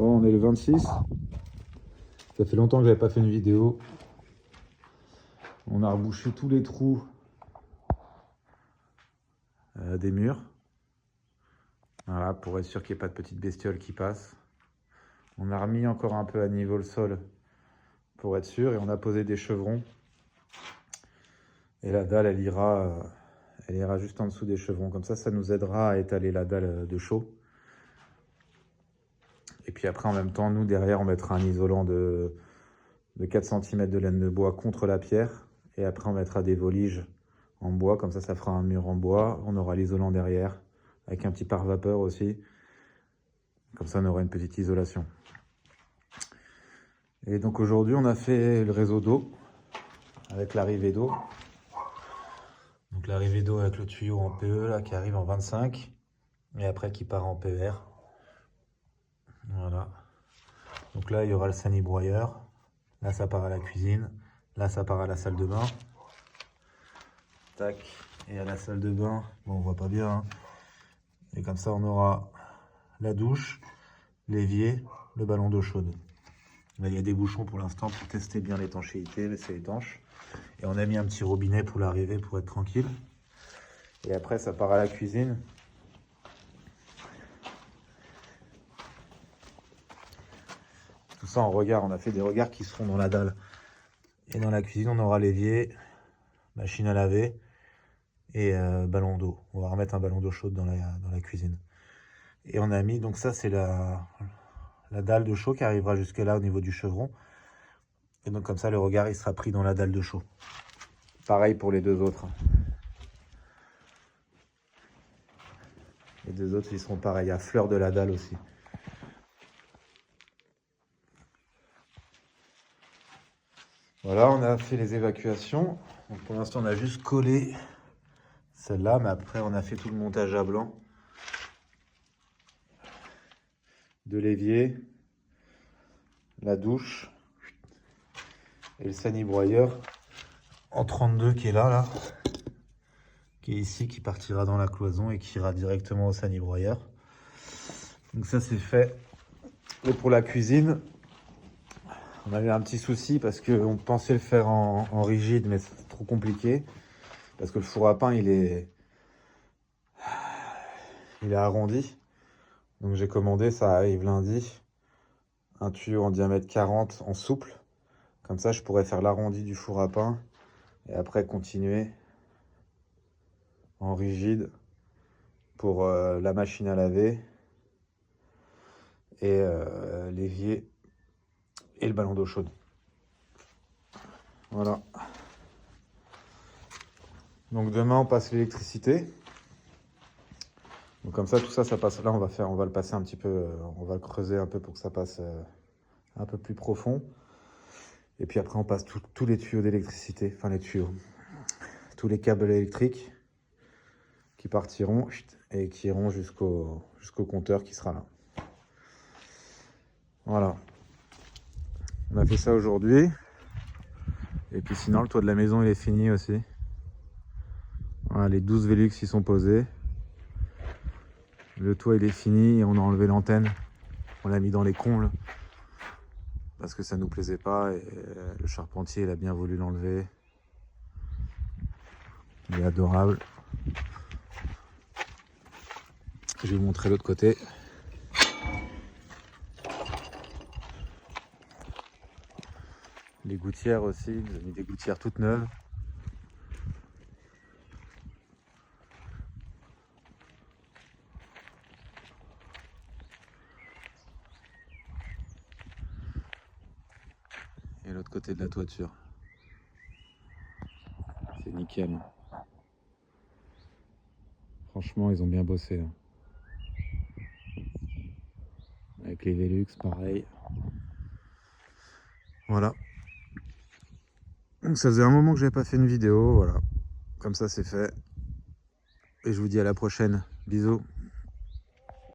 Bon, on est le 26. Ça fait longtemps que j'avais pas fait une vidéo. On a rebouché tous les trous des murs. Voilà, pour être sûr qu'il n'y ait pas de petites bestioles qui passent. On a remis encore un peu à niveau le sol pour être sûr et on a posé des chevrons. Et la dalle, elle ira juste en dessous des chevrons. Comme ça nous aidera à étaler la dalle de chaux. Et puis après, en même temps, nous, derrière, on mettra un isolant de 4 cm de laine de bois contre la pierre. Et après, on mettra des voliges en bois. Comme ça fera un mur en bois. On aura l'isolant derrière, avec un petit pare-vapeur aussi. Comme ça, on aura une petite isolation. Et donc aujourd'hui, on a fait le réseau d'eau, avec l'arrivée d'eau. Donc l'arrivée d'eau avec le tuyau en PE, là, qui arrive en 25. Et après, qui part en PER. Voilà. Donc là, il y aura le sani-broyeur. Là, ça part à la cuisine. Là, ça part à la salle de bain. Tac. Et à la salle de bain, bon, on voit pas bien, hein. Et comme ça, on aura la douche, l'évier, le ballon d'eau chaude. Là, il y a des bouchons pour l'instant pour tester bien l'étanchéité, mais c'est étanche. Et on a mis un petit robinet pour l'arrivée pour être tranquille. Et après, ça part à la cuisine. Tout ça en regard, on a fait des regards qui se font dans la dalle. Et dans la cuisine, on aura l'évier, machine à laver et ballon d'eau. On va remettre un ballon d'eau chaude dans la cuisine. Et on a mis, donc ça c'est la dalle de chaux qui arrivera jusque là au niveau du chevron. Et donc comme ça, le regard il sera pris dans la dalle de chaux. Pareil pour les deux autres. Les deux autres, ils seront pareils, à fleur de la dalle aussi. Voilà, on a fait les évacuations. Donc pour l'instant, on a juste collé celle-là, mais après, on a fait tout le montage à blanc de l'évier, la douche et le sani-broyeur en 32 qui est là, qui est ici, qui partira dans la cloison et qui ira directement au sani-broyeur. Donc ça, c'est fait. Et pour la cuisine, on avait un petit souci parce qu'on pensait le faire en rigide, mais c'est trop compliqué. Parce que le four à pain, il est arrondi. Donc j'ai commandé, ça arrive lundi, un tuyau en diamètre 40 en souple. Comme ça, je pourrais faire l'arrondi du four à pain et après continuer en rigide pour la machine à laver et l'évier et le ballon d'eau chaude. Voilà. Donc demain, on passe l'électricité. Donc comme ça, tout ça, ça passe. Là, on va le passer un petit peu, on va le creuser un peu pour que ça passe un peu plus profond. Et puis après, on passe tous les tuyaux d'électricité, enfin les tuyaux, tous les câbles électriques qui partiront et qui iront jusqu'au compteur qui sera là. Voilà. On a fait ça aujourd'hui. Et puis sinon, le toit de la maison, il est fini aussi. Voilà, les 12 Velux y sont posés. Le toit, il est fini et on a enlevé l'antenne. On l'a mis dans les combles parce que ça nous plaisait pas et le charpentier, il a bien voulu l'enlever. Il est adorable. Je vais vous montrer l'autre côté. Les gouttières aussi, il nous a mis des gouttières toutes neuves. Et l'autre côté de la toiture. C'est nickel. Franchement, ils ont bien bossé. Avec les Velux, pareil. Voilà. Donc ça faisait un moment que j'avais pas fait une vidéo, voilà. Comme ça, c'est fait. Et je vous dis à la prochaine. Bisous.